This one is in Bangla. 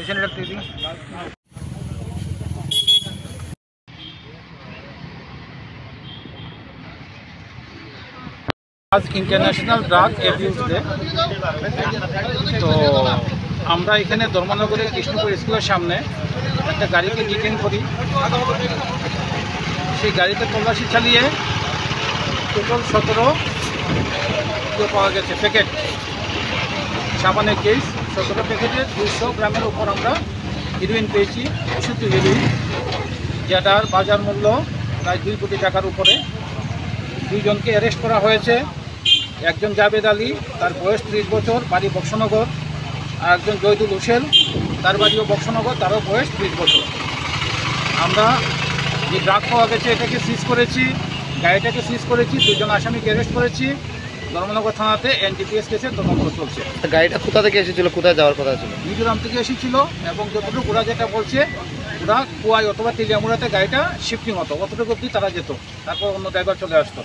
আজ ইন্টারন্যাশনাল ড্রাগ অ্যাবিউজ ডে। তো আমরা এখানে ধর্মনগরের কৃষ্ণপুর স্কুলের সামনে একটা গাড়িকে ডিটেইন করি। সেই গাড়িতে তল্লাশি চালিয়ে টোটাল 17 পাওয়া গেছে প্যাকেট সাবানের কেস। 17 প্যাকেটে 200 গ্রামের উপর আমরা হিরোইন পেয়েছি, বিশুদ্ধ হিরোইন, যেটার বাজার মূল্য প্রায় 2 কোটি টাকার উপরে। 2 জনকে অ্যারেস্ট করা হয়েছে। একজন জাবেদ আলী, তার বয়স 30 বছর, বাড়ি বক্সনগর। আর একজন জয়দুল হোসেন, তার বাড়িও বক্সনগর, তারও বয়স 30 বছর। আমরা যে ড্রাগ পাওয়া গেছে এটাকে সিজ করেছি, গাড়িটাকে সিজ করেছি, 2 জন আসামিকে অ্যারেস্ট করেছি। ধর্মনগর থানাতে এনডিপিএস কেসে তদন্ত চলছে। গাড়িটা কোথা থেকে এসেছিল, কোথায় যাওয়ার কথা ছিল? মিজোরাম থেকে এসেছিল এবং যতটুকু ওরা যেটা বলছে ওরা কুয়াই অথবা তেলিয়ামুড়াতে গাড়িটা শিফটিং হতো, অতটুকু অবধি তারা যেত, তারপর অন্য ড্রাইভার চলে আসতো।